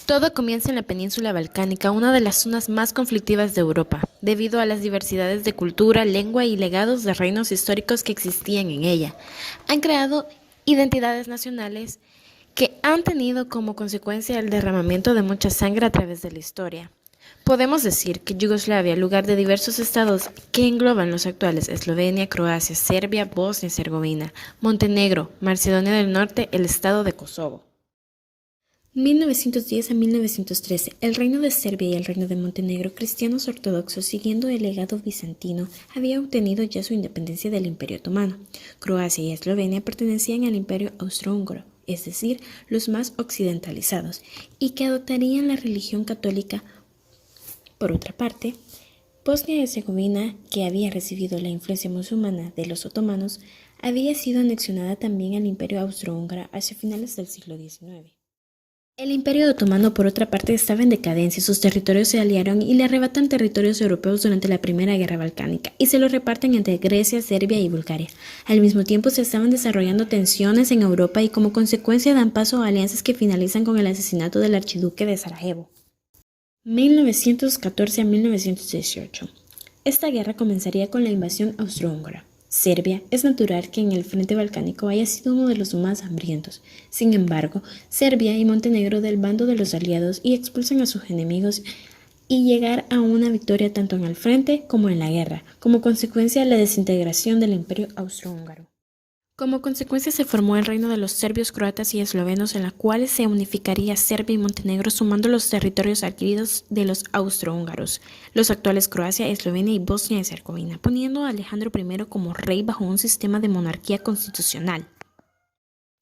Todo comienza en la península balcánica, una de las zonas más conflictivas de Europa, debido a las diversidades de cultura, lengua y legados de reinos históricos que existían en ella. Han creado identidades nacionales que han tenido como consecuencia el derramamiento de mucha sangre a través de la historia. Podemos decir que Yugoslavia, lugar de diversos estados que engloban los actuales Eslovenia, Croacia, Serbia, Bosnia y Herzegovina, Montenegro, Macedonia del Norte, el estado de Kosovo. 1910 a 1913, el Reino de Serbia y el Reino de Montenegro, cristianos ortodoxos siguiendo el legado bizantino, había obtenido ya su independencia del Imperio Otomano. Croacia y Eslovenia pertenecían al Imperio Austrohúngaro, es decir, los más occidentalizados, y que adoptarían la religión católica. Por otra parte, Bosnia y Herzegovina, que había recibido la influencia musulmana de los otomanos, había sido anexionada también al Imperio Austrohúngaro hacia finales del siglo XIX. El Imperio Otomano, por otra parte, estaba en decadencia, sus territorios se aliaron y le arrebatan territorios europeos durante la Primera Guerra Balcánica y se los reparten entre Grecia, Serbia y Bulgaria. Al mismo tiempo se estaban desarrollando tensiones en Europa y como consecuencia dan paso a alianzas que finalizan con el asesinato del archiduque de Sarajevo. 1914 a 1918. Esta guerra comenzaría con la invasión austrohúngara. Serbia es natural que en el frente balcánico haya sido uno de los más hambrientos. Sin embargo, Serbia y Montenegro del bando de los aliados y expulsan a sus enemigos y llegar a una victoria tanto en el frente como en la guerra, como consecuencia de la desintegración del Imperio Austrohúngaro. Como consecuencia se formó el reino de los serbios, croatas y eslovenos, en la cual se unificaría Serbia y Montenegro sumando los territorios adquiridos de los austrohúngaros, los actuales Croacia, Eslovenia y Bosnia y Herzegovina, poniendo a Alejandro I como rey bajo un sistema de monarquía constitucional.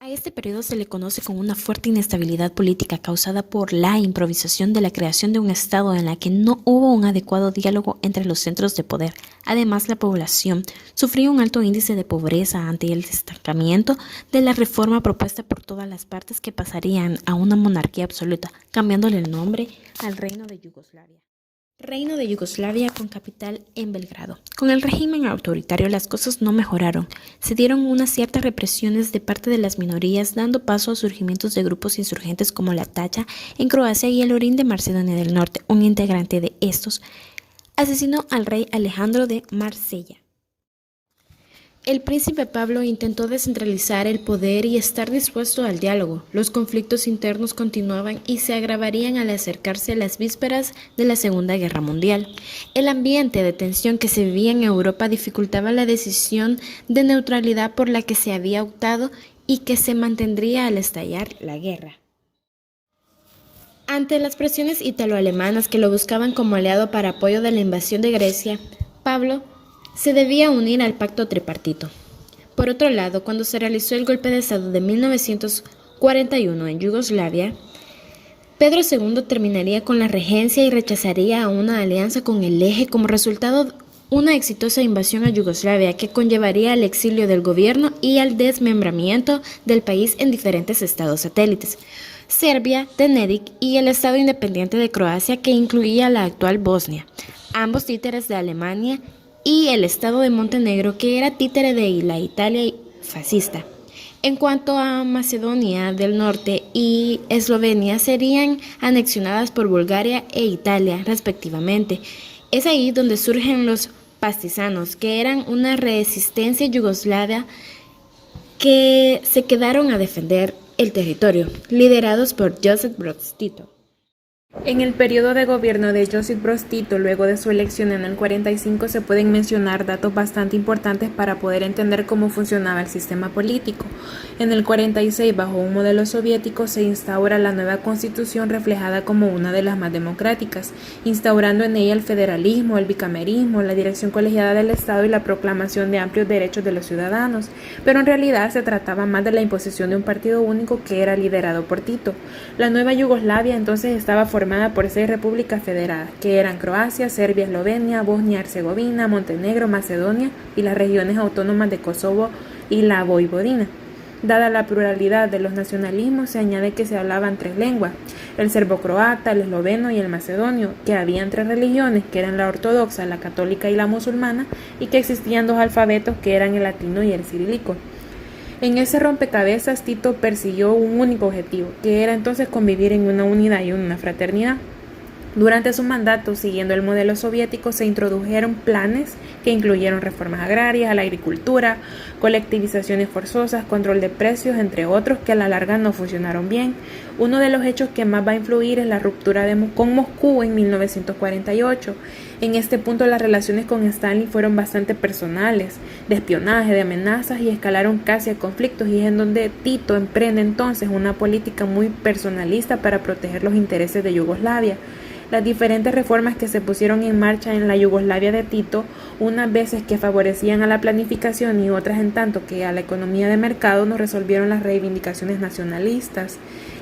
A este periodo se le conoce con una fuerte inestabilidad política causada por la improvisación de la creación de un Estado en la que no hubo un adecuado diálogo entre los centros de poder. Además, la población sufrió un alto índice de pobreza ante el estancamiento de la reforma propuesta por todas las partes que pasarían a una monarquía absoluta, cambiándole el nombre al Reino de Yugoslavia. Reino de Yugoslavia con capital en Belgrado. Con el régimen autoritario las cosas no mejoraron. Se dieron unas ciertas represiones de parte de las minorías, dando paso a surgimientos de grupos insurgentes como la Tacha en Croacia y el Orín de Macedonia del Norte. Un integrante de estos asesinó al rey Alejandro de Marsella. El príncipe Pablo intentó descentralizar el poder y estar dispuesto al diálogo. Los conflictos internos continuaban y se agravarían al acercarse a las vísperas de la Segunda Guerra Mundial. El ambiente de tensión que se vivía en Europa dificultaba la decisión de neutralidad por la que se había optado y que se mantendría al estallar la guerra. Ante las presiones italo-alemanas que lo buscaban como aliado para apoyo de la invasión de Grecia, Pablo se debía unir al pacto tripartito. Por otro lado, cuando se realizó el golpe de Estado de 1941 en Yugoslavia, Pedro II terminaría con la regencia y rechazaría una alianza con el Eje como resultado una exitosa invasión a Yugoslavia que conllevaría al exilio del gobierno y al desmembramiento del país en diferentes estados satélites. Serbia, Teneric y el Estado independiente de Croacia que incluía la actual Bosnia, ambos títeres de Alemania, y el Estado de Montenegro, que era títere de la Italia fascista. En cuanto a Macedonia del Norte y Eslovenia, serían anexionadas por Bulgaria e Italia, respectivamente. Es ahí donde surgen los partisanos, que eran una resistencia yugoslava que se quedaron a defender el territorio, liderados por Josip Broz Tito. En el periodo de gobierno de Josip Broz Tito, luego de su elección en el 45, se pueden mencionar datos bastante importantes para poder entender cómo funcionaba el sistema político. En el 46, bajo un modelo soviético, se instaura la nueva constitución reflejada como una de las más democráticas, instaurando en ella el federalismo, el bicamerismo, la dirección colegiada del Estado y la proclamación de amplios derechos de los ciudadanos. Pero en realidad se trataba más de la imposición de un partido único que era liderado por Tito. La nueva Yugoslavia entonces estaba formada por 6 repúblicas federadas, que eran Croacia, Serbia, Eslovenia, Bosnia y Herzegovina, Montenegro, Macedonia y las regiones autónomas de Kosovo y la Voivodina. Dada la pluralidad de los nacionalismos, se añade que se hablaban 3 lenguas, el serbo-croata, el esloveno y el macedonio, que habían 3 religiones, que eran la ortodoxa, la católica y la musulmana, y que existían 2 alfabetos, que eran el latino y el cirílico. En ese rompecabezas, Tito persiguió un único objetivo, que era entonces convivir en una unidad y una fraternidad. Durante su mandato, siguiendo el modelo soviético, se introdujeron planes que incluyeron reformas agrarias, a la agricultura, colectivizaciones forzosas, control de precios, entre otros, que a la larga no funcionaron bien. Uno de los hechos que más va a influir es la ruptura con Moscú en 1948. En este punto las relaciones con Stalin fueron bastante personales, de espionaje, de amenazas y escalaron casi a conflictos, y es en donde Tito emprende entonces una política muy personalista para proteger los intereses de Yugoslavia. Las diferentes reformas que se pusieron en marcha en la Yugoslavia de Tito, unas veces que favorecían a la planificación y otras en tanto que a la economía de mercado, no resolvieron las reivindicaciones nacionalistas.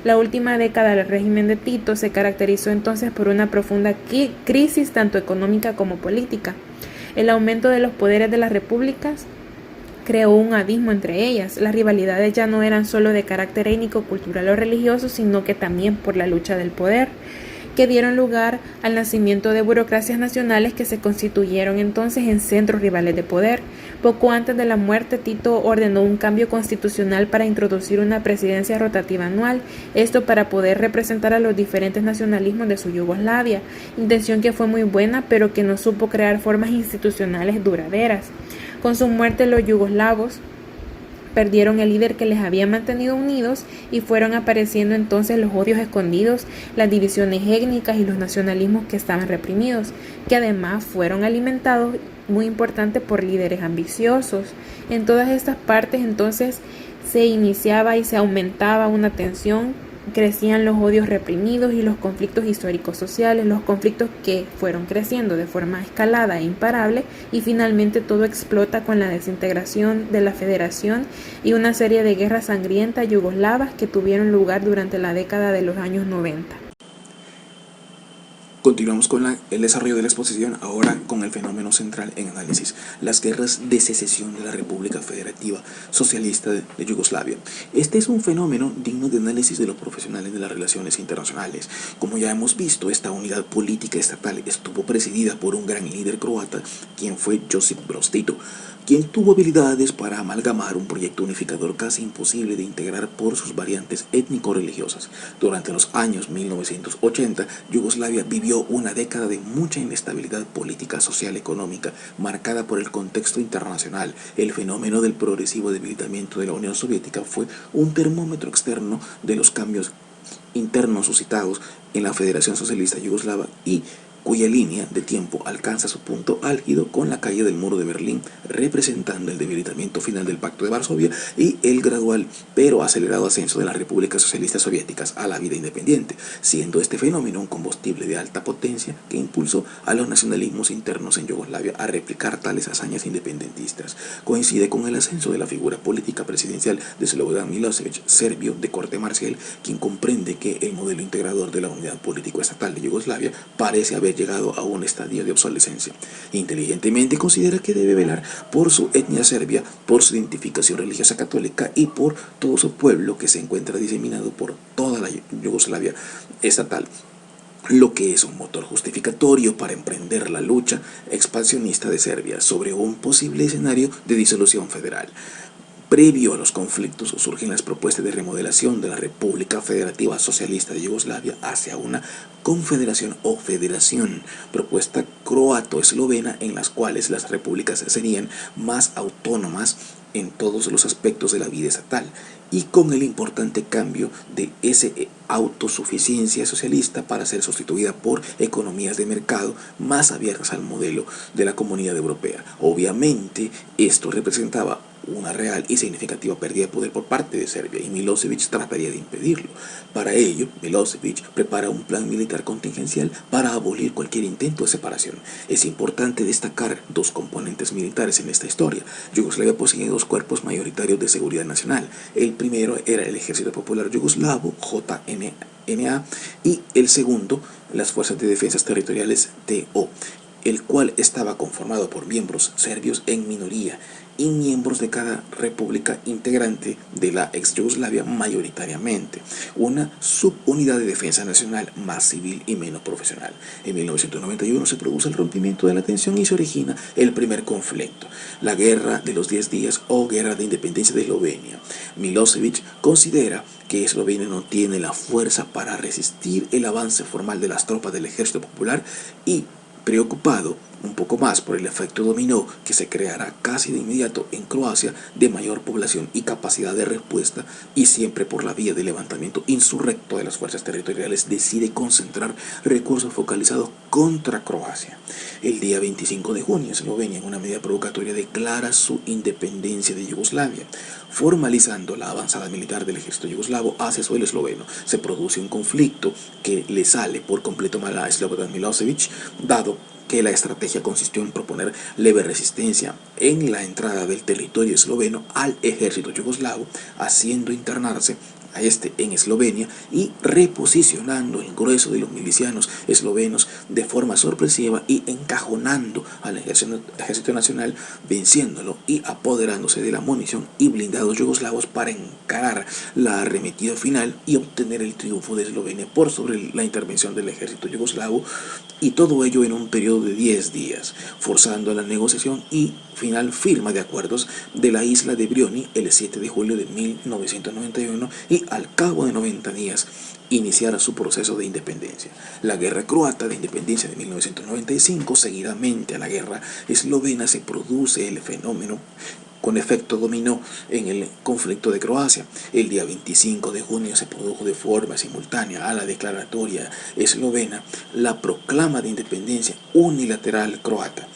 La última década del régimen de Tito se caracterizó entonces por una profunda crisis tanto económica como política. El aumento de los poderes de las repúblicas creó un abismo entre ellas. Las rivalidades ya no eran solo de carácter étnico, cultural o religioso, sino que también por la lucha del poder, que dieron lugar al nacimiento de burocracias nacionales que se constituyeron entonces en centros rivales de poder. Poco antes de la muerte, Tito ordenó un cambio constitucional para introducir una presidencia rotativa anual, esto para poder representar a los diferentes nacionalismos de su Yugoslavia, intención que fue muy buena pero que no supo crear formas institucionales duraderas. Con su muerte, los yugoslavos perdieron el líder que les había mantenido unidos y fueron apareciendo entonces los odios escondidos, las divisiones étnicas y los nacionalismos que estaban reprimidos, que además fueron alimentados, muy importante, por líderes ambiciosos. En todas estas partes entonces se iniciaba y se aumentaba una tensión, crecían los odios reprimidos y los conflictos históricos sociales, los conflictos que fueron creciendo de forma escalada e imparable, y finalmente todo explota con la desintegración de la federación y una serie de guerras sangrientas yugoslavas que tuvieron lugar durante la década de los años 90. Continuamos con el desarrollo de la exposición, ahora con el fenómeno central en análisis: las guerras de secesión de la República Federativa Socialista de Yugoslavia. Este es un fenómeno digno de análisis de los profesionales de las relaciones internacionales. Como ya hemos visto, esta unidad política estatal estuvo presidida por un gran líder croata, quien fue Josip Broz Tito, quien tuvo habilidades para amalgamar un proyecto unificador casi imposible de integrar por sus variantes étnico-religiosas. Durante los años 1980, Yugoslavia vivió una década de mucha inestabilidad política, social, económica, marcada por el contexto internacional. El fenómeno del progresivo debilitamiento de la Unión Soviética fue un termómetro externo de los cambios internos suscitados en la Federación Socialista Yugoslava, y cuya línea de tiempo alcanza su punto álgido con la caída del muro de Berlín, representando el debilitamiento final del Pacto de Varsovia y el gradual pero acelerado ascenso de las repúblicas socialistas soviéticas a la vida independiente, siendo este fenómeno un combustible de alta potencia que impulsó a los nacionalismos internos en Yugoslavia a replicar tales hazañas independentistas. Coincide con el ascenso de la figura política presidencial de Slobodan Milosevic, serbio de corte marcial, quien comprende que el modelo integrador de la unidad político-estatal de Yugoslavia parece haber llegado a un estadio de obsolescencia. Inteligentemente considera que debe velar por su etnia serbia, por su identificación religiosa católica y por todo su pueblo que se encuentra diseminado por toda la Yugoslavia estatal, lo que es un motor justificatorio para emprender la lucha expansionista de Serbia sobre un posible escenario de disolución federal. Previo a los conflictos surgen las propuestas de remodelación de la República Federativa Socialista de Yugoslavia hacia una confederación o federación, propuesta croato-eslovena, en las cuales las repúblicas serían más autónomas en todos los aspectos de la vida estatal, y con el importante cambio de esa autosuficiencia socialista para ser sustituida por economías de mercado más abiertas al modelo de la Comunidad Europea. Obviamente, esto representaba una real y significativa pérdida de poder por parte de Serbia, y Milosevic trataría de impedirlo. Para ello, Milosevic prepara un plan militar contingencial para abolir cualquier intento de separación. Es importante destacar dos componentes militares en esta historia. Yugoslavia poseía dos cuerpos mayoritarios de seguridad nacional. El primero era el Ejército Popular Yugoslavo, JNA, y el segundo, las Fuerzas de Defensas Territoriales, TO. el cual estaba conformado por miembros serbios en minoría y miembros de cada república integrante de la ex Yugoslavia mayoritariamente, una subunidad de defensa nacional más civil y menos profesional. En 1991 se produce el rompimiento de la tensión y se origina el primer conflicto, la Guerra de los 10 días o Guerra de Independencia de Eslovenia. Milosevic considera que Eslovenia no tiene la fuerza para resistir el avance formal de las tropas del Ejército Popular y, preocupado un poco más por el efecto dominó que se creará casi de inmediato en Croacia de mayor población y capacidad de respuesta, y siempre por la vía del levantamiento insurrecto de las fuerzas territoriales, decide concentrar recursos focalizados contra Croacia. El día 25 de junio, Eslovenia, en una medida provocatoria, declara su independencia de Yugoslavia, formalizando la avanzada militar del ejército yugoslavo hacia suelo esloveno. Se produce un conflicto que le sale por completo mal a Slobodan Milosevic, dado que la estrategia consistió en proponer leve resistencia en la entrada del territorio esloveno al ejército yugoslavo, haciendo internarse a este en Eslovenia y reposicionando el grueso de los milicianos eslovenos de forma sorpresiva y encajonando al ejército nacional, venciéndolo y apoderándose de la munición y blindados yugoslavos para encarar la arremetida final y obtener el triunfo de Eslovenia por sobre la intervención del ejército yugoslavo, y todo ello en un periodo de 10 días, forzando la negociación y final firma de acuerdos de la isla de Brioni el 7 de julio de 1991 y al cabo de 90 días iniciara su proceso de independencia. La guerra croata de independencia de 1995, seguidamente a la guerra eslovena, se produce el fenómeno con efecto dominó en el conflicto de Croacia. El día 25 de junio se produjo de forma simultánea a la declaratoria eslovena la proclama de independencia unilateral croata.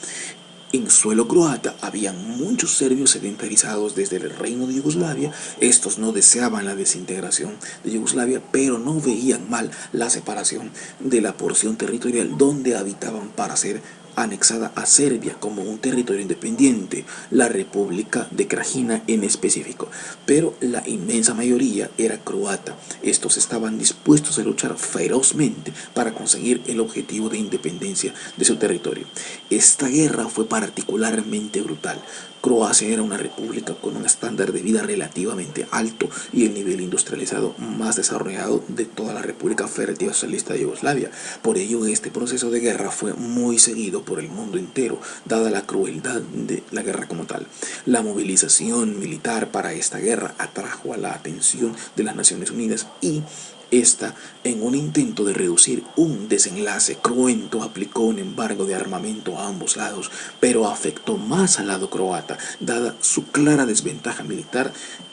En suelo croata había muchos serbios sedentarizados desde el reino de Yugoslavia. Estos no deseaban la desintegración de Yugoslavia, pero no veían mal la separación de la porción territorial donde habitaban para ser anexada a Serbia como un territorio independiente, la República de Krajina en específico, pero la inmensa mayoría era croata. Estos estaban dispuestos a luchar ferozmente para conseguir el objetivo de independencia de su territorio. Esta guerra fue particularmente brutal. Croacia era una república con un estándar de vida relativamente alto y el nivel industrializado más desarrollado de toda la República Federativa Socialista de Yugoslavia. Por ello, este proceso de guerra fue muy seguido por el mundo entero, dada la crueldad de la guerra como tal. La movilización militar para esta guerra atrajo a la atención de las Naciones Unidas y esta, en un intento de reducir un desenlace cruento, aplicó un embargo de armamento a ambos lados, pero afectó más al lado croata, dada su clara desventaja militar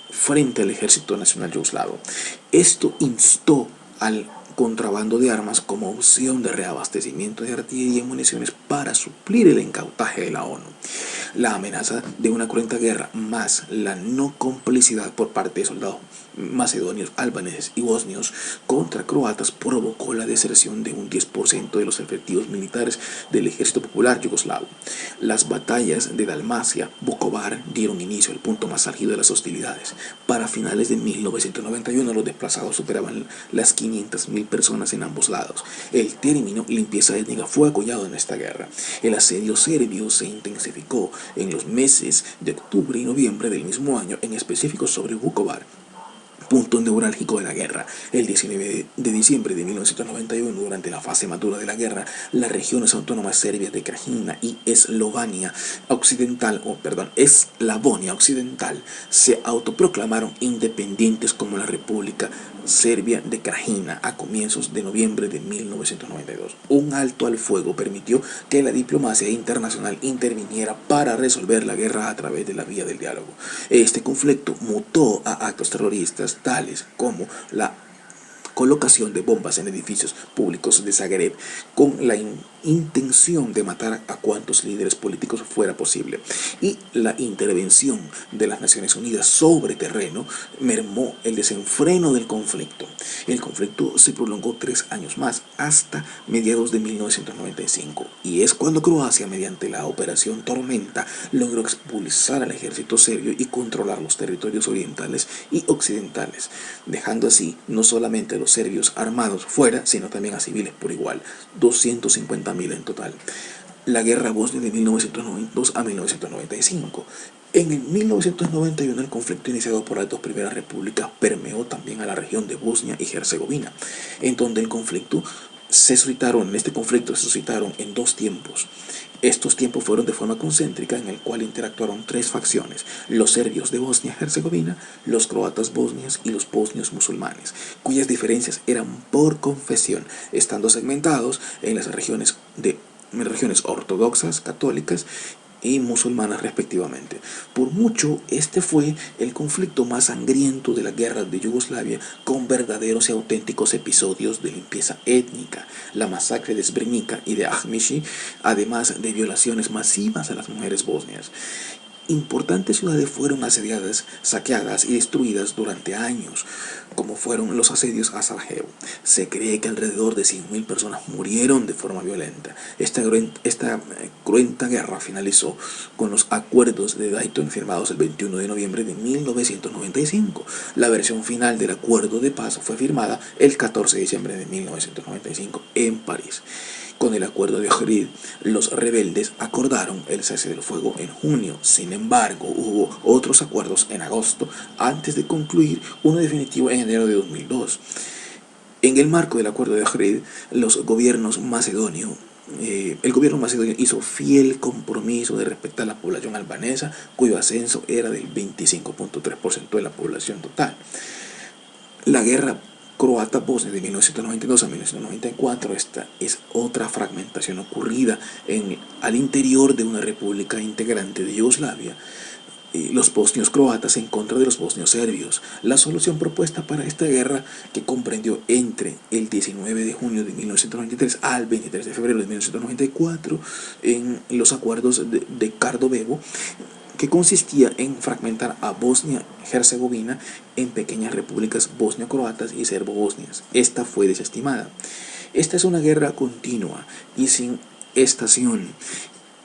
frente al ejército nacional yugoslavo. Esto instó al contrabando de armas como opción de reabastecimiento de artillería y municiones para suplir el incautaje de la ONU. La amenaza de una cruenta guerra más la no complicidad por parte de soldados macedonios, albaneses y bosnios contra croatas provocó la deserción de un 10% de los efectivos militares del ejército popular yugoslavo. Las batallas de Dalmacia, Vukovar dieron inicio al punto más álgido de las hostilidades. Para finales de 1991 los desplazados superaban las 500.000 personas en ambos lados. El término limpieza étnica fue acuñado en esta guerra. El asedio serbio se intensificó en los meses de octubre y noviembre del mismo año, en específico sobre Vukovar, punto neurálgico de la guerra. El 19 de diciembre de 1991, durante la fase madura de la guerra, las regiones autónomas serbias de Krajina y Eslavonia Occidental se autoproclamaron independientes como la República Serbia de Krajina a comienzos de noviembre de 1992. Un alto al fuego permitió que la diplomacia internacional interviniera para resolver la guerra a través de la vía del diálogo. Este conflicto mutó a actos terroristas tales como la colocación de bombas en edificios públicos de Zagreb con la intención de matar a cuantos líderes políticos fuera posible, y la intervención de las Naciones Unidas sobre terreno mermó el desenfreno del conflicto. El conflicto se prolongó 3 años más, hasta mediados de 1995, y es cuando Croacia, mediante la Operación Tormenta, logró expulsar al ejército serbio y controlar los territorios orientales y occidentales, dejando así no solamente a los serbios armados fuera, sino también a civiles por igual, 250.000 en total. la guerra bosnia de 1992 a 1995. En el 1991 el conflicto iniciado por las dos primeras repúblicas permeó también a la región de Bosnia y Herzegovina, en donde en este conflicto se suscitaron en dos tiempos. Estos tiempos fueron de forma concéntrica, en el cual interactuaron tres facciones: los serbios de Bosnia y Herzegovina, los croatas bosnios y los bosnios musulmanes, cuyas diferencias eran por confesión, estando segmentados en las regiones ortodoxas, católicas y musulmanas respectivamente. Por mucho, este fue el conflicto más sangriento de la guerra de Yugoslavia, con verdaderos y auténticos episodios de limpieza étnica, la masacre de Srebrenica y de Ahmići, además de violaciones masivas a las mujeres bosnias. Importantes ciudades fueron asediadas, saqueadas y destruidas durante años, como fueron los asedios a Sarajevo. Se cree que alrededor de 100.000 personas murieron de forma violenta. Esta cruenta guerra finalizó con los acuerdos de Dayton firmados el 21 de noviembre de 1995. La versión final del acuerdo de paz fue firmada el 14 de diciembre de 1995 en París. Con el acuerdo de Ohrid, los rebeldes acordaron el cese del fuego en junio. Sin embargo, hubo otros acuerdos en agosto, antes de concluir uno definitivo en enero de 2002. En el marco del acuerdo de Ohrid, el gobierno macedonio hizo fiel compromiso de respetar a la población albanesa, cuyo ascenso era del 25.3% de la población total. La guerra croata-bosnia de 1992 a 1994, esta es otra fragmentación ocurrida al interior de una república integrante de Yugoslavia. Los bosnios croatas en contra de los bosnios serbios. La solución propuesta para esta guerra, que comprendió entre el 19 de junio de 1993 al 23 de febrero de 1994 en los acuerdos de Kardovevo, que consistía en fragmentar a Bosnia-Herzegovina en pequeñas repúblicas bosnio-croatas y serbo-bosnias. Esta fue desestimada. Esta es una guerra continua y sin estación.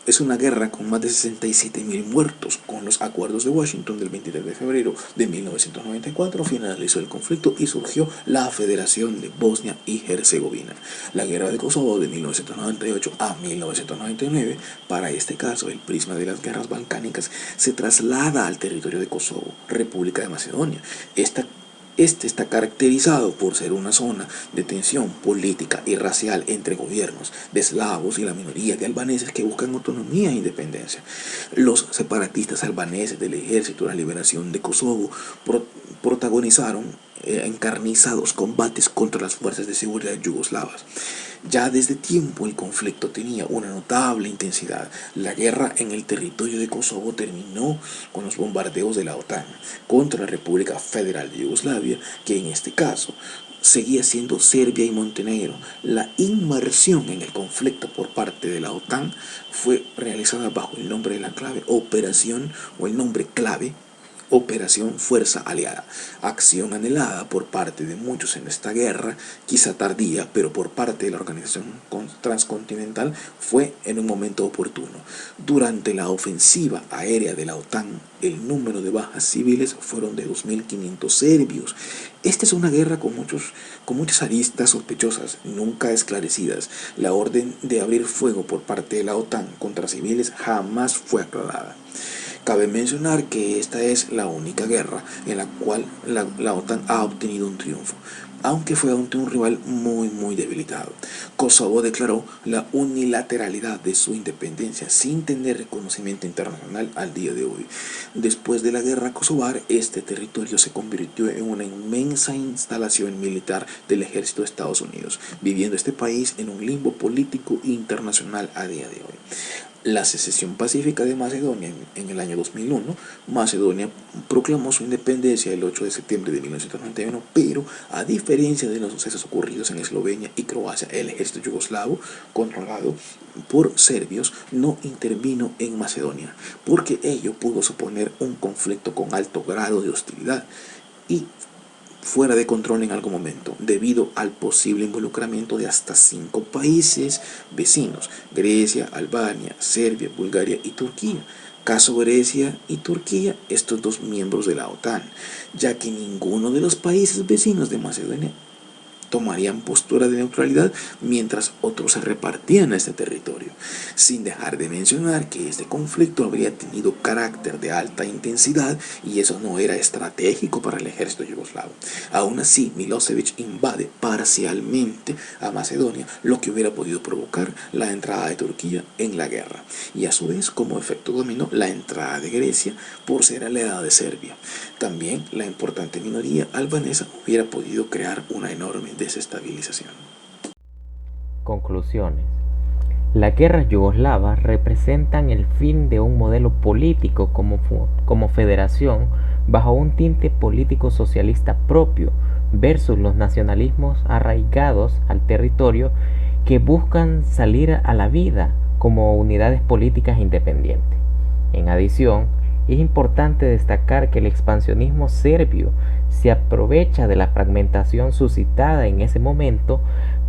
Es una guerra con más de 67.000 muertos. Con los acuerdos de Washington del 23 de febrero de 1994 finalizó el conflicto y surgió la Federación de Bosnia y Herzegovina. La guerra de Kosovo de 1998 a 1999, para este caso el prisma de las guerras balcánicas, se traslada al territorio de Kosovo, República de Macedonia. Este está caracterizado por ser una zona de tensión política y racial entre gobiernos de eslavos y la minoría de albaneses que buscan autonomía e independencia. Los separatistas albaneses del Ejército de la Liberación de Kosovo protagonizaron encarnizados combates contra las fuerzas de seguridad yugoslavas. Ya desde tiempo el conflicto tenía una notable intensidad. La guerra en el territorio de Kosovo terminó con los bombardeos de la OTAN contra la República Federal de Yugoslavia, que en este caso seguía siendo Serbia y Montenegro. La inmersión en el conflicto por parte de la OTAN fue realizada bajo el nombre de la clave Operación, o el nombre clave Operación Fuerza Aliada, acción anhelada por parte de muchos en esta guerra, quizá tardía, pero por parte de la organización transcontinental fue en un momento oportuno. Durante la ofensiva aérea de la OTAN, el número de bajas civiles fueron de 2.500 serbios. Esta es una guerra con muchas aristas sospechosas, nunca esclarecidas. La orden de abrir fuego por parte de la OTAN contra civiles jamás fue aclarada. Cabe mencionar que esta es la única guerra en la cual la OTAN ha obtenido un triunfo, aunque fue ante un rival muy debilitado. Kosovo declaró la unilateralidad de su independencia sin tener reconocimiento internacional al día de hoy. Después de la guerra kosovar, este territorio se convirtió en una inmensa instalación militar del ejército de Estados Unidos, viviendo este país en un limbo político internacional a día de hoy. La secesión pacífica de Macedonia en el año 2001, Macedonia proclamó su independencia el 8 de septiembre de 1991, pero a diferencia de los sucesos ocurridos en Eslovenia y Croacia, el ejército yugoslavo, controlado por serbios, no intervino en Macedonia, porque ello pudo suponer un conflicto con alto grado de hostilidad y fuera de control en algún momento, debido al posible involucramiento de hasta 5 países vecinos: Grecia, Albania, Serbia, Bulgaria y Turquía. Caso Grecia y Turquía, estos dos miembros de la OTAN, ya que ninguno de los países vecinos de Macedonia tomarían postura de neutralidad mientras otros se repartían este territorio, sin dejar de mencionar que este conflicto habría tenido carácter de alta intensidad y eso no era estratégico para el ejército yugoslavo. Aún así, Milosevic invade parcialmente a Macedonia, lo que hubiera podido provocar la entrada de Turquía en la guerra y a su vez como efecto dominó la entrada de Grecia por ser aliada de Serbia. También la importante minoría albanesa hubiera podido crear una enorme desestabilización. Conclusiones. Las guerras yugoslavas representan el fin de un modelo político como federación bajo un tinte político socialista propio versus los nacionalismos arraigados al territorio que buscan salir a la vida como unidades políticas independientes. En adición, es importante destacar que el expansionismo serbio se aprovecha de la fragmentación suscitada en ese momento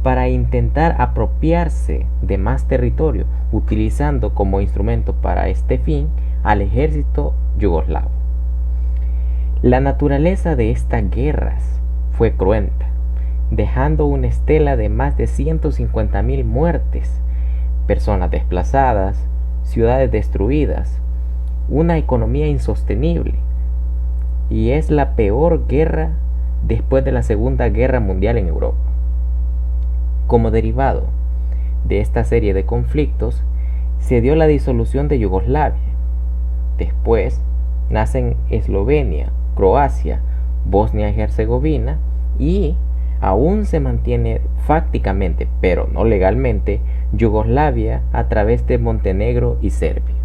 para intentar apropiarse de más territorio, utilizando como instrumento para este fin al ejército yugoslavo. La naturaleza de estas guerras fue cruenta, dejando una estela de más de 150.000 muertes, personas desplazadas, ciudades destruidas, una economía insostenible, y es la peor guerra después de la Segunda Guerra Mundial en Europa. Como derivado de esta serie de conflictos, se dio la disolución de Yugoslavia. Después nacen Eslovenia, Croacia, Bosnia y Herzegovina y aún se mantiene fácticamente, pero no legalmente, Yugoslavia a través de Montenegro y Serbia.